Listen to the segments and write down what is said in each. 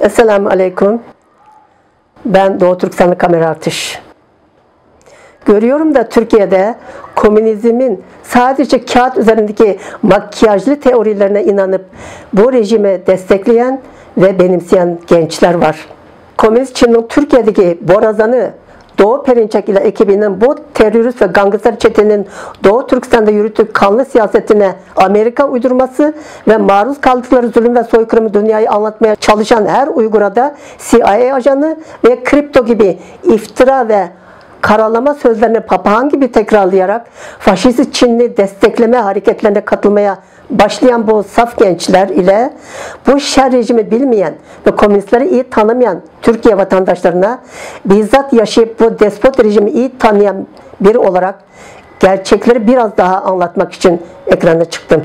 Esselamu Aleyküm. Ben Doğu Türkistanlı kamera artış. Görüyorum da Türkiye'de komünizmin sadece kağıt üzerindeki makyajlı teorilerine inanıp bu rejimi destekleyen ve benimseyen gençler var. Komünist Çin'in Türkiye'deki borazanı Doğu Perinçek ile ekibinin bu terörist ve gangster çetenin Doğu Türkistan'da yürüttüğü kanlı siyasetine Amerika uydurması ve maruz kaldıkları zulüm ve soykırımı dünyayı anlatmaya çalışan her Uygur'a da CIA ajanı ve kripto gibi iftira ve karalama sözlerini papağan gibi tekrarlayarak faşist Çinli destekleme hareketlerine katılmaya başlayan bu saf gençler ile bu şer rejimi bilmeyen ve komünistleri iyi tanımayan Türkiye vatandaşlarına bizzat yaşayıp bu despot rejimi iyi tanıyan biri olarak gerçekleri biraz daha anlatmak için ekrana çıktım.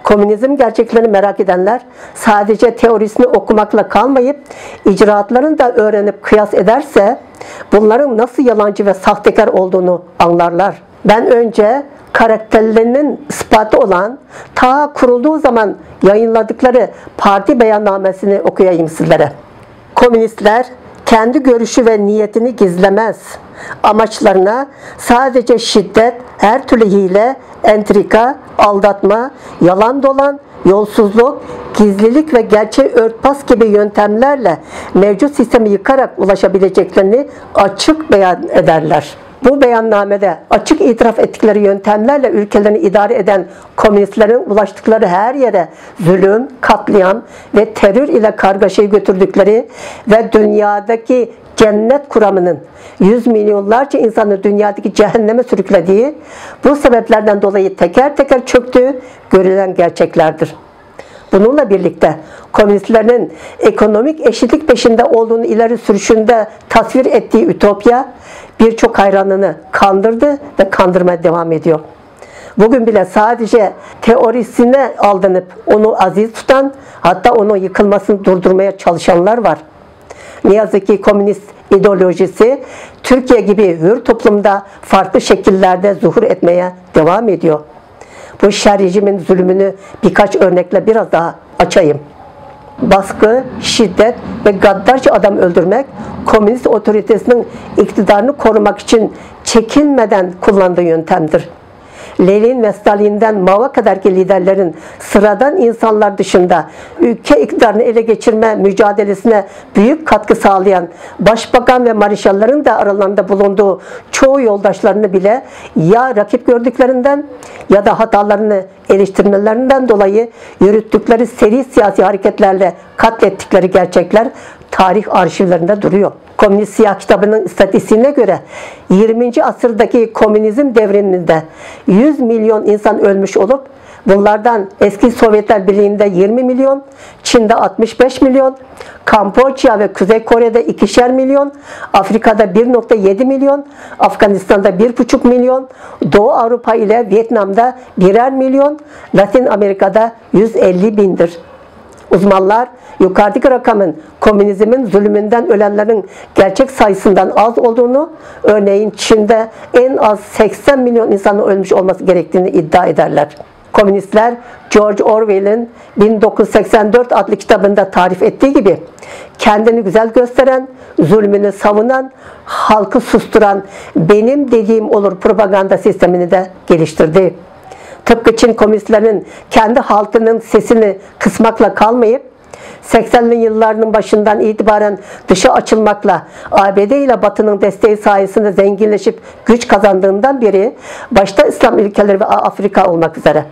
Komünizm gerçeklerini merak edenler sadece teorisini okumakla kalmayıp icraatlarını da öğrenip kıyas ederse bunların nasıl yalancı ve sahtekar olduğunu anlarlar. Ben önce karakterlerinin ispatı olan ta kurulduğu zaman yayınladıkları parti beyannamesini okuyayım sizlere. Komünistler kendi görüşü ve niyetini gizlemez. Amaçlarına sadece şiddet, her türlü hile, entrika, aldatma, yalan dolan, yolsuzluk, gizlilik ve gerçeği örtbas gibi yöntemlerle mevcut sistemi yıkarak ulaşabileceklerini açık beyan ederler. Bu beyannamede açık itiraf ettikleri yöntemlerle ülkelerini idare eden komünistlerin ulaştıkları her yere zulüm, katliam ve terör ile kargaşayı götürdükleri ve dünyadaki cennet kuramının 100 milyonlarca insanı dünyadaki cehenneme sürüklediği, bu sebeplerden dolayı teker teker çöktüğü görülen gerçeklerdir. Bununla birlikte komünistlerin ekonomik eşitlik peşinde olduğunu ileri sürüşünde tasvir ettiği ütopya birçok hayranını kandırdı ve kandırmaya devam ediyor. Bugün bile sadece teorisine aldanıp onu aziz tutan, hatta onun yıkılmasını durdurmaya çalışanlar var. Ne yazık ki komünist ideolojisi Türkiye gibi hür toplumda farklı şekillerde zuhur etmeye devam ediyor. Bu şer rejimin zulmünü birkaç örnekle biraz daha açayım. Baskı, şiddet ve gaddarca adam öldürmek, komünist otoritesinin iktidarını korumak için çekinmeden kullandığı yöntemdir. Lenin ve Stalin'den Mao'ya kadarki liderlerin sıradan insanlar dışında ülke iktidarını ele geçirme mücadelesine büyük katkı sağlayan başbakan ve marişallerin de aralarında bulunduğu çoğu yoldaşlarını bile ya rakip gördüklerinden ya da hatalarını eleştirmelerinden dolayı yürüttükleri seri siyasi hareketlerle katlettikleri gerçekler tarih arşivlerinde duruyor. Komünist Siyah kitabının istatistiğine göre 20. asırdaki komünizm devriminde 100 milyon insan ölmüş olup bunlardan eski Sovyetler Birliği'nde 20 milyon, Çin'de 65 milyon, Kamboçya ve Kuzey Kore'de 2'şer milyon, Afrika'da 1,7 milyon, Afganistan'da 1,5 milyon, Doğu Avrupa ile Vietnam'da 1'er milyon, Latin Amerika'da 150 bindir. Uzmanlar yukarıdaki rakamın komünizmin zulmünden ölenlerin gerçek sayısından az olduğunu, örneğin Çin'de en az 80 milyon insanın ölmüş olması gerektiğini iddia ederler. Komünistler George Orwell'in 1984 adlı kitabında tarif ettiği gibi kendini güzel gösteren, zulmünü savunan, halkı susturan benim dediğim olur propaganda sistemini de geliştirdi. Tıpkı Çin komünistlerinin kendi halkının sesini kısmakla kalmayıp 80'li yıllarının başından itibaren dışa açılmakla ABD ile Batı'nın desteği sayesinde zenginleşip güç kazandığından beri başta İslam ülkeleri ve Afrika olmak üzere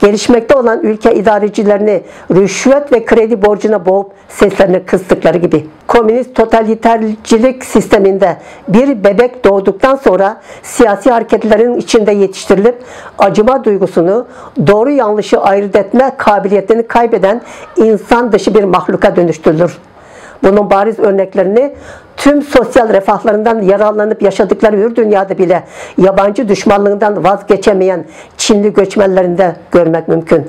gelişmekte olan ülke idarecilerini rüşvet ve kredi borcuna boğup seslerini kıstıkları gibi. Komünist totalitercilik sisteminde bir bebek doğduktan sonra siyasi hareketlerin içinde yetiştirilip acıma duygusunu, doğru yanlışı ayırt etme kabiliyetini kaybeden insan dışı bir mahluka dönüştürülür. Bunun bariz örneklerini tüm sosyal refahlarından yararlanıp yaşadıkları hür dünyada bile yabancı düşmanlığından vazgeçemeyen Çinli göçmenlerinde görmek mümkün.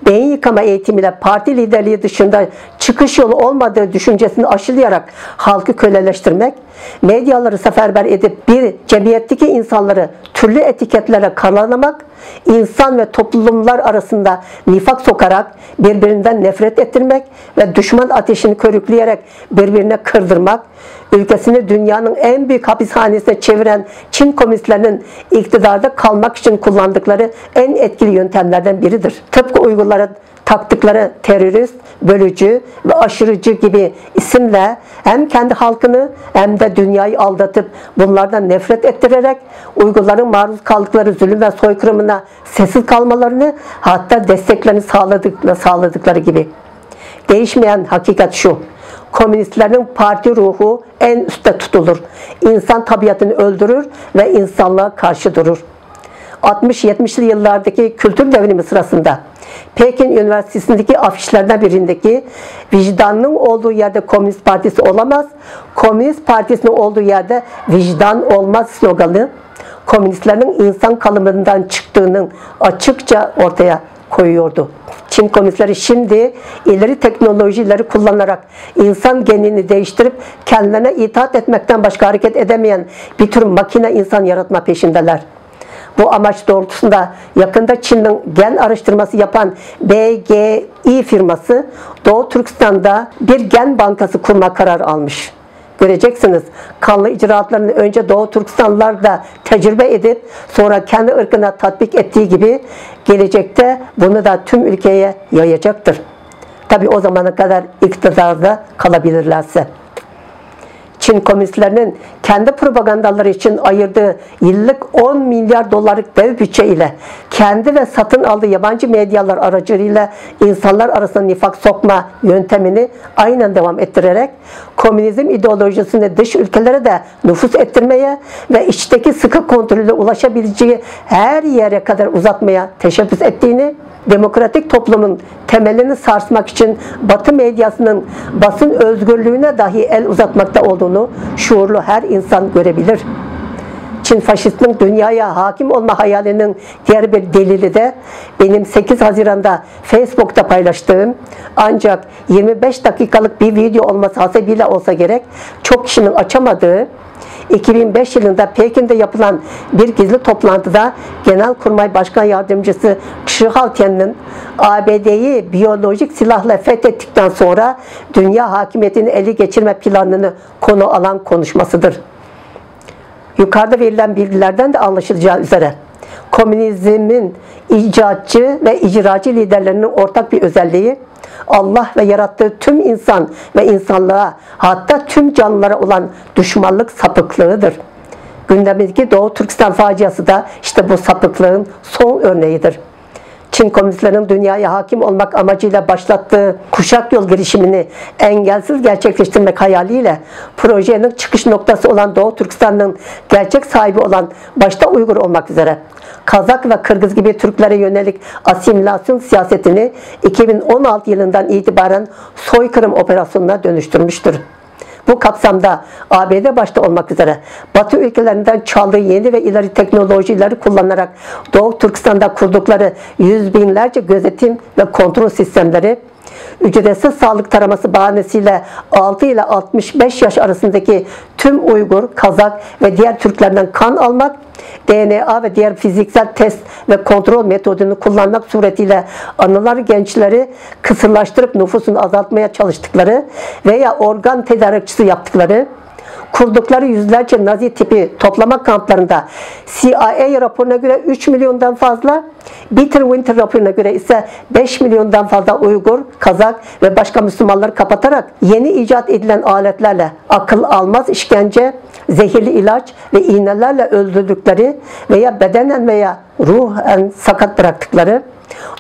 Beyin yıkama eğitimiyle parti liderliği dışında çıkış yolu olmadığı düşüncesini aşılayarak halkı köleleştirmek medyaları seferber edip bir cemiyetteki insanları türlü etiketlere karalamak, insan ve toplumlar arasında nifak sokarak, birbirinden nefret ettirmek ve düşman ateşini körükleyerek birbirine kırdırmak, ülkesini dünyanın en büyük hapishanesine çeviren Çin komünistlerinin iktidarda kalmak için kullandıkları en etkili yöntemlerden biridir. Tıpkı Uygurlara taktıkları terörist, bölücü ve aşırıcı gibi isimle hem kendi halkını hem de dünyayı aldatıp bunlardan nefret ettirerek Uygurların maruz kaldıkları zulüm ve soykırımına sessiz kalmalarını, hatta desteklerini sağladıkları gibi. Değişmeyen hakikat şu: komünistlerin parti ruhu en üstte tutulur. İnsan tabiatını öldürür ve insanlığa karşı durur. 60-70'li yıllardaki kültür devrimi sırasında Pekin Üniversitesi'ndeki afişlerden birindeki "Vicdanın olduğu yerde Komünist Partisi olamaz, Komünist Partisi'nin olduğu yerde vicdan olmaz" sloganı komünistlerin insan kalıbından çıktığının açıkça ortaya koyuyordu. Çin komünistleri şimdi ileri teknolojileri kullanarak insan genini değiştirip kendilerine itaat etmekten başka hareket edemeyen bir tür makine insan yaratma peşindeler. Bu amaç doğrultusunda yakında Çin'in gen araştırması yapan BGI firması Doğu Türkistan'da bir gen bankası kurma kararı almış. Göreceksiniz, kanlı icraatlarını önce Doğu Türkistanlılar da tecrübe edip sonra kendi ırkına tatbik ettiği gibi gelecekte bunu da tüm ülkeye yayacaktır. Tabi o zamana kadar iktidarda kalabilirlerse. Çin komünistlerinin kendi propagandaları için ayırdığı yıllık 10 milyar dolarlık dev bütçe ile kendi ve satın aldığı yabancı medyalar aracılığıyla insanlar arasında nifak sokma yöntemini aynen devam ettirerek komünizm ideolojisini dış ülkelere de nüfuz ettirmeye ve içteki sıkı kontrolüne ulaşabileceği her yere kadar uzatmaya teşebbüs ettiğini, demokratik toplumun temelini sarsmak için Batı medyasının basın özgürlüğüne dahi el uzatmakta olduğunu şuurlu her insan görebilir. Çin faşistinin dünyaya hakim olma hayalinin diğer bir delili de benim 8 Haziran'da Facebook'ta paylaştığım, ancak 25 dakikalık bir video olması hasebiyle olsa gerek çok kişinin açamadığı, 2005 yılında Pekin'de yapılan bir gizli toplantıda Genelkurmay Başkan Yardımcısı Xi Haotian'ın ABD'yi biyolojik silahla fethettikten sonra dünya hakimiyetini ele geçirme planını konu alan konuşmasıdır. Yukarıda verilen bilgilerden de anlaşılacağı üzere komünizmin icatçı ve icracı liderlerinin ortak bir özelliği, Allah ve yarattığı tüm insan ve insanlığa, hatta tüm canlılara olan düşmanlık sapıklığıdır. Gündemimizdeki Doğu Türkistan faciası da işte bu sapıklığın son örneğidir. Çin komünistlerinin dünyaya hakim olmak amacıyla başlattığı kuşak yol girişimini engelsiz gerçekleştirmek hayaliyle projenin çıkış noktası olan Doğu Türkistan'ın gerçek sahibi olan başta Uygur olmak üzere Kazak ve Kırgız gibi Türklere yönelik asimilasyon siyasetini 2016 yılından itibaren soykırım operasyonuna dönüştürmüştür. Bu kapsamda ABD başta olmak üzere Batı ülkelerinden çaldığı yeni ve ileri teknolojileri kullanarak Doğu Türkistan'da kurdukları yüz binlerce gözetim ve kontrol sistemleri, ücretsiz sağlık taraması bahanesiyle 6 ile 65 yaş arasındaki tüm Uygur, Kazak ve diğer Türklerden kan almak, DNA ve diğer fiziksel test ve kontrol metodunu kullanmak suretiyle anılar gençleri kısırlaştırıp nüfusunu azaltmaya çalıştıkları veya organ tedarikçisi yaptıkları, kurdukları yüzlerce Nazi tipi toplama kamplarında CIA raporuna göre 3 milyondan fazla, Bitter Winter raporuna göre ise 5 milyondan fazla Uygur, Kazak ve başka Müslümanları kapatarak yeni icat edilen aletlerle akıl almaz işkence, zehirli ilaç ve iğnelerle öldürdükleri veya bedenen veya ruhen sakat bıraktıkları,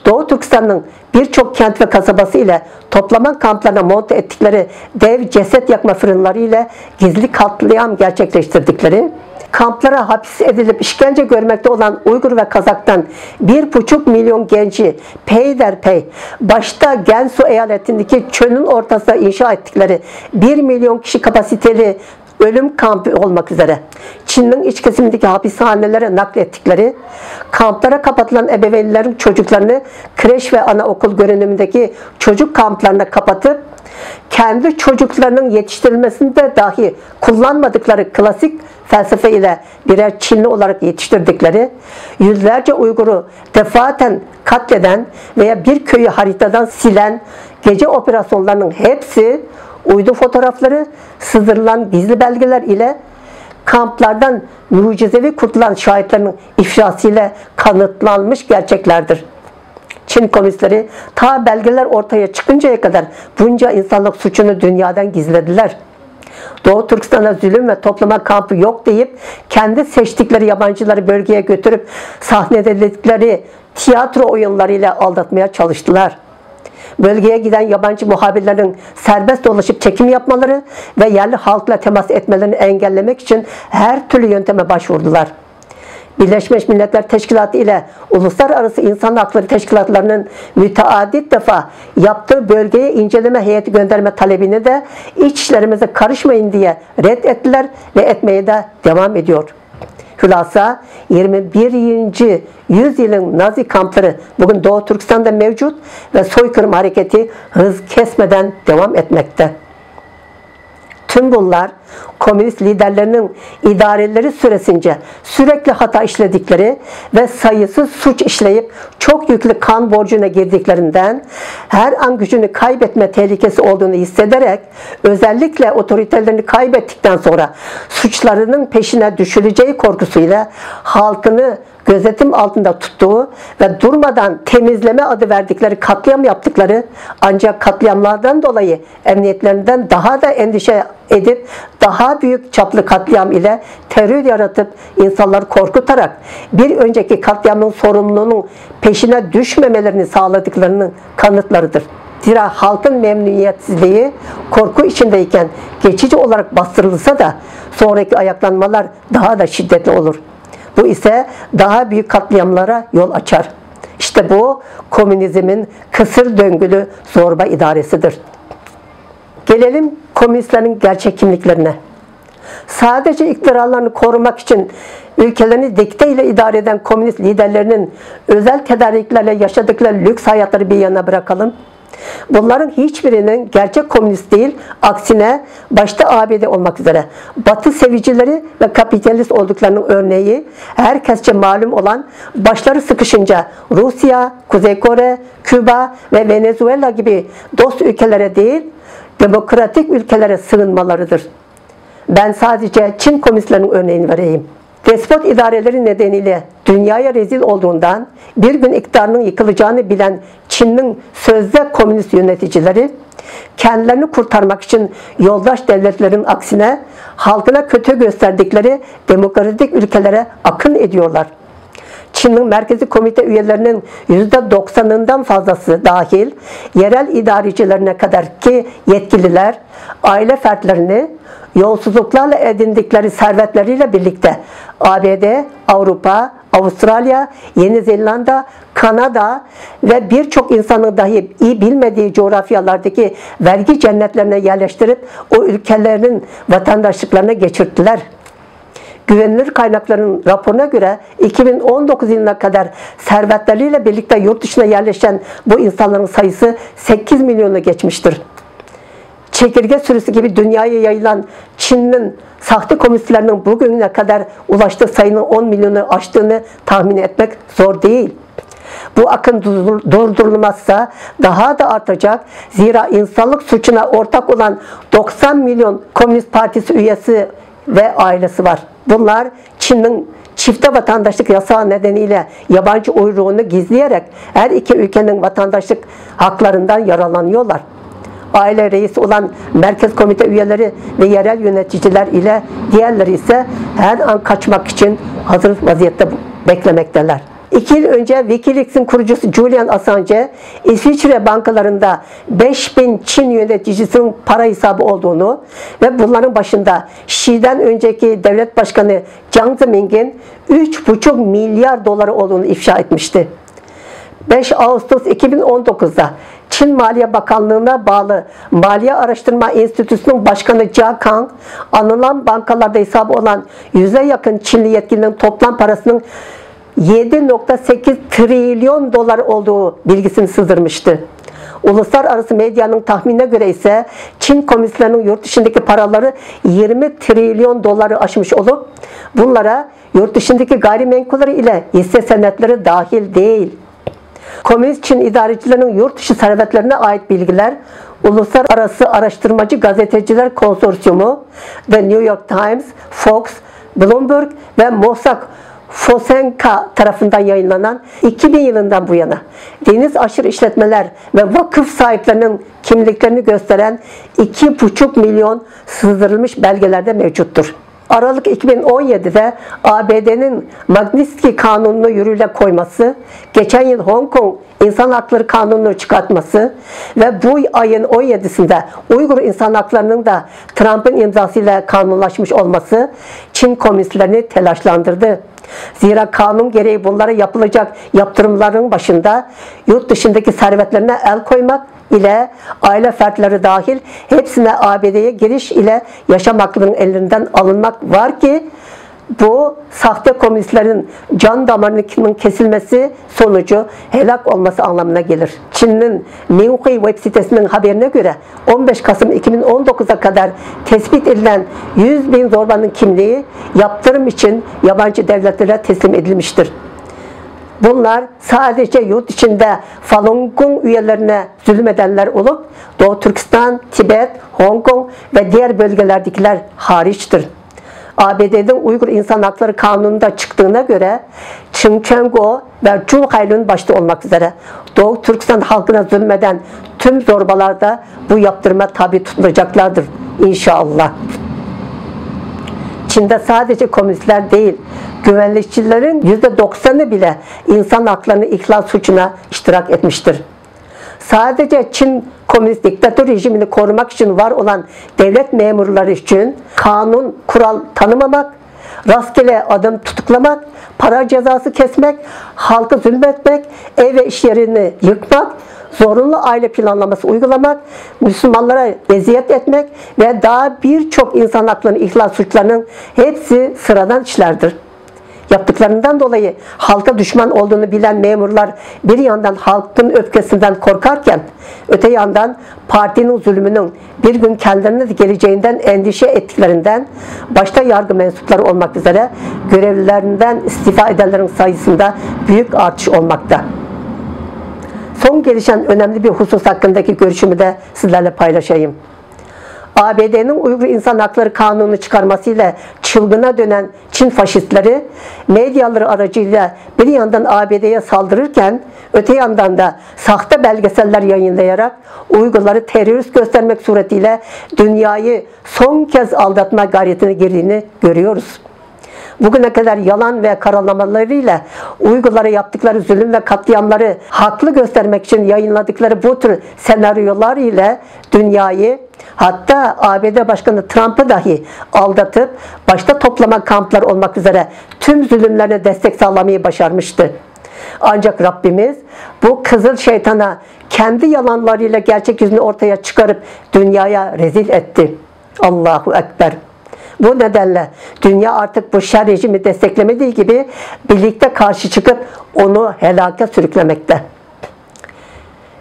Doğu Türkistan'ın birçok kent ve kasabası ile toplama kamplarına monte ettikleri dev ceset yakma fırınları ile gizli katliam gerçekleştirdikleri, kamplara hapis edilip işkence görmekte olan Uygur ve Kazak'tan 1,5 milyon genci peyderpey başta Gansu eyaletindeki çölün ortasında inşa ettikleri 1 milyon kişi kapasiteli ölüm kampı olmak üzere Çin'in iç kesimindeki hapishanelere naklettikleri, kamplara kapatılan ebeveynlerin çocuklarını kreş ve anaokul görünümündeki çocuk kamplarına kapatıp kendi çocuklarının yetiştirilmesinde dahi kullanmadıkları klasik felsefe ile birer Çinli olarak yetiştirdikleri, yüzlerce Uygur'u defaten katleden veya bir köyü haritadan silen gece operasyonlarının hepsi uydu fotoğrafları, sızdırılan gizli belgeler ile kamplardan mucizevi kurtulan şahitlerin ifşasıyla kanıtlanmış gerçeklerdir. Çin komünistleri ta belgeler ortaya çıkıncaya kadar bunca insanlık suçunu dünyadan gizlediler. Doğu Türkistan'da zulüm ve toplama kampı yok deyip kendi seçtikleri yabancıları bölgeye götürüp sahneledikleri tiyatro oyunlarıyla aldatmaya çalıştılar. Bölgeye giden yabancı muhabirlerin serbest dolaşıp çekim yapmaları ve yerli halkla temas etmelerini engellemek için her türlü yönteme başvurdular. Birleşmiş Milletler Teşkilatı ile Uluslararası İnsan Hakları Teşkilatlarının müteadit defa yaptığı bölgeye inceleme heyeti gönderme talebini de iç işlerimize karışmayın diye reddettiler ve etmeye de devam ediyor. Hülasa 21. yüzyılın Nazi kampları bugün Doğu Türkistan'da mevcut ve soykırım hareketi hız kesmeden devam etmekte. Tüm bunlar komünist liderlerinin idareleri süresince sürekli hata işledikleri ve sayısız suç işleyip çok yüklü kan borcuna girdiklerinden her an gücünü kaybetme tehlikesi olduğunu hissederek özellikle otoritelerini kaybettikten sonra suçlarının peşine düşüleceği korkusuyla halkını gözetim altında tuttuğu ve durmadan temizleme adı verdikleri katliam yaptıkları, ancak katliamlardan dolayı emniyetlerinden daha da endişe edip daha büyük çaplı katliam ile terör yaratıp insanları korkutarak bir önceki katliamın sorumluluğunun peşine düşmemelerini sağladıklarının kanıtlarıdır. Zira halkın memnuniyetsizliği korku içindeyken geçici olarak bastırılsa da sonraki ayaklanmalar daha da şiddetli olur. Bu ise daha büyük katliamlara yol açar. İşte bu komünizmin kısır döngülü zorba idaresidir. Gelelim komünistlerin gerçek kimliklerine. Sadece iktidarlarını korumak için ülkelerini dikte ile idare eden komünist liderlerinin özel tedariklerle yaşadıkları lüks hayatları bir yana bırakalım. Bunların hiçbirinin gerçek komünist değil, aksine başta ABD olmak üzere Batı sevicileri ve kapitalist olduklarının örneği herkesçe malum olan başları sıkışınca Rusya, Kuzey Kore, Küba ve Venezuela gibi dost ülkelere değil, demokratik ülkelere sığınmalarıdır. Ben sadece Çin komünistlerinin örneğini vereyim. Despot idareleri nedeniyle dünyaya rezil olduğundan bir gün iktidarının yıkılacağını bilen Çin'in sözde komünist yöneticileri kendilerini kurtarmak için yoldaş devletlerin aksine halkına kötü gösterdikleri demokratik ülkelere akın ediyorlar. Çin'in merkezi komite üyelerinin %90'ından fazlası dahil yerel idarecilerine kadar ki yetkililer aile fertlerini yolsuzluklarla edindikleri servetleriyle birlikte ABD, Avrupa, Avustralya, Yeni Zelanda, Kanada ve birçok insanın dahi iyi bilmediği coğrafyalardaki vergi cennetlerine yerleştirip o ülkelerin vatandaşlıklarına geçirttiler. Güvenilir kaynakların raporuna göre 2019 yılına kadar servetleriyle birlikte yurt dışına yerleşen bu insanların sayısı 8 milyonu geçmiştir. Çekirge sürüsü gibi dünyaya yayılan Çin'in sahte komünistlerinin bugüne kadar ulaştığı sayının 10 milyonu aştığını tahmin etmek zor değil. Bu akın durdurulmazsa daha da artacak. Zira insanlık suçuna ortak olan 90 milyon Komünist Partisi üyesi ve ailesi var. Bunlar Çin'in çifte vatandaşlık yasağı nedeniyle yabancı uyruğunu gizleyerek her iki ülkenin vatandaşlık haklarından yararlanıyorlar. Aile reisi olan merkez komite üyeleri ve yerel yöneticiler ile diğerleri ise her an kaçmak için hazır vaziyette beklemekteler. 2 yıl önce Wikileaks'in kurucusu Julian Assange, İsviçre bankalarında 5000 Çin yöneticisinin para hesabı olduğunu ve bunların başında Xi'den önceki devlet başkanı Jiang Zemin'in 3,5 milyar doları olduğunu ifşa etmişti. 5 Ağustos 2019'da Çin Maliye Bakanlığı'na bağlı Maliye Araştırma Enstitüsü'nün başkanı Jia Kang, anılan bankalarda hesabı olan 100'e yakın Çinli yetkilinin toplam parasının 7,8 trilyon dolar olduğu bilgisini sızdırmıştı. Uluslararası medyanın tahminine göre ise Çin komünistlerinin yurt dışındaki paraları 20 trilyon doları aşmış olup bunlara yurt dışındaki gayrimenkulleri ile hisse senetleri dahil değil. Komünist Çin idarecilerinin yurt dışı servetlerine ait bilgiler Uluslararası Araştırmacı Gazeteciler Konsorsiyumu, The New York Times, Fox, Bloomberg ve Mossack Fonseca tarafından yayınlanan 2000 yılından bu yana deniz aşırı işletmeler ve vakıf sahiplerinin kimliklerini gösteren 2,5 milyon sızdırılmış belgelerde mevcuttur. Aralık 2017'de ABD'nin Magnitsky Kanunu'nu yürürlüğe koyması, geçen yıl Hong Kong İnsan Hakları Kanunu'nu çıkartması ve bu ayın 17'sinde Uygur İnsan Hakları'nın da Trump'ın imzasıyla kanunlaşmış olması Çin komünistlerini telaşlandırdı. Zira kanun gereği bunlara yapılacak yaptırımların başında yurt dışındaki servetlerine el koymak ile aile fertleri dahil hepsine ABD'ye giriş ile yaşam hakkının elinden alınmak var ki bu sahte komünistlerin can damarının kesilmesi sonucu helak olması anlamına gelir. Çin'in Minhui web sitesinin haberine göre 15 Kasım 2019'a kadar tespit edilen 100 bin zorbanın kimliği yaptırım için yabancı devletlere teslim edilmiştir. Bunlar sadece yurt içinde Falun Gong üyelerine zulmedenler olup Doğu Türkistan, Tibet, Hong Kong ve diğer bölgelerdekiler hariçtir. ABD'de Uygur İnsan Hakları Kanunu'nda çıktığına göre Çinçengo ve Zhuhailun başta olmak üzere Doğu Türkistan halkına zulmeden tüm zorbalar da bu yaptırıma tabi tutulacaklardır inşallah. Çin'de sadece komünistler değil, güvenlikçilerin %90'ı bile insan haklarını ihlal suçuna iştirak etmiştir. Sadece Çin komünist diktatör rejimini korumak için var olan devlet memurları için kanun, kural tanımamak, rastgele adam tutuklamak, para cezası kesmek, halkı zulmetmek, ev ve iş yerini yıkmak, zorunlu aile planlaması uygulamak, Müslümanlara eziyet etmek ve daha birçok insan haklarını ihlal suçlarının hepsi sıradan işlerdir. Yaptıklarından dolayı halka düşman olduğunu bilen memurlar bir yandan halkın öfkesinden korkarken öte yandan partinin zulmünün bir gün kendilerine de geleceğinden endişe ettiklerinden başta yargı mensupları olmak üzere görevlilerinden istifa edenlerin sayısında büyük artış olmakta. Son gelişen önemli bir husus hakkındaki görüşümü de sizlerle paylaşayım. ABD'nin Uygur İnsan Hakları Kanunu'nu çıkarmasıyla çılgına dönen Çin faşistleri medyaları aracıyla bir yandan ABD'ye saldırırken öte yandan da sahte belgeseller yayınlayarak Uygurları terörist göstermek suretiyle dünyayı son kez aldatma gayretine girdiğini görüyoruz. Bugüne kadar yalan ve karalamalarıyla Uygurlara yaptıkları zulüm ve katliamları haklı göstermek için yayınladıkları bu tür senaryolar ile dünyayı, hatta ABD Başkanı Trump'ı dahi aldatıp başta toplama kampları olmak üzere tüm zulümlerine destek sağlamayı başarmıştı. Ancak Rabbimiz bu kızıl şeytana kendi yalanlarıyla gerçek yüzünü ortaya çıkarıp dünyaya rezil etti. Allahu Ekber. Bu nedenle dünya artık bu şer rejimi desteklemediği gibi birlikte karşı çıkıp onu helaka sürüklemekte.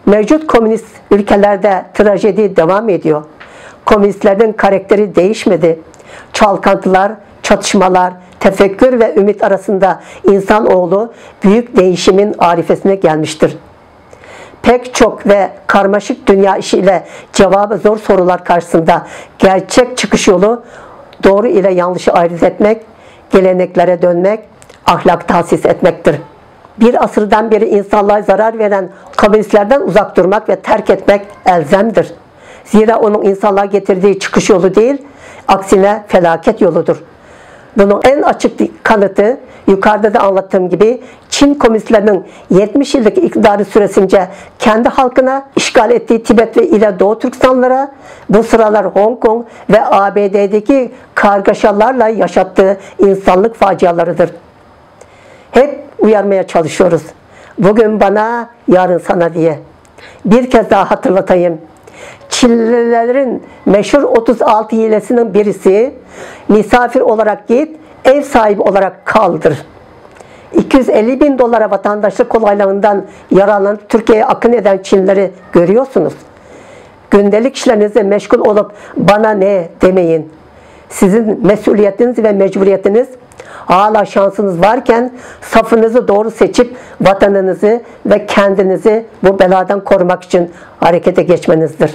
Mevcut komünist ülkelerde trajedi devam ediyor. Komünistlerin karakteri değişmedi. Çalkantılar, çatışmalar, tefekkür ve ümit arasında insanoğlu büyük değişimin arifesine gelmiştir. Pek çok ve karmaşık dünya işiyle cevabı zor sorular karşısında gerçek çıkış yolu doğru ile yanlışı ayırt etmek, geleneklere dönmek, ahlak tahsis etmektir. Bir asırdan beri insanlığa zarar veren komünistlerden uzak durmak ve terk etmek elzemdir. Zira onun insanlığa getirdiği çıkış yolu değil, aksine felaket yoludur. Bunun en açık kanıtı yukarıda da anlattığım gibi Çin komünistlerinin 70 yıllık iktidarı süresince kendi halkına işgal ettiği Tibet ve ile Doğu Türkistanlara, bu sıralar Hong Kong ve ABD'deki kargaşalarla yaşattığı insanlık facialarıdır. Hep uyarmaya çalışıyoruz. Bugün bana, yarın sana diye. Bir kez daha hatırlatayım. Çinlilerin meşhur 36 hilesinin birisi misafir olarak git, ev sahibi olarak kaldır. 250 bin dolara vatandaşlık kolaylığından yararlanıp Türkiye'ye akın eden Çinlileri görüyorsunuz. Gündelik işlerinizle meşgul olup bana ne demeyin. Sizin mesuliyetiniz ve mecburiyetiniz, hala şansınız varken safınızı doğru seçip vatanınızı ve kendinizi bu beladan korumak için harekete geçmenizdir.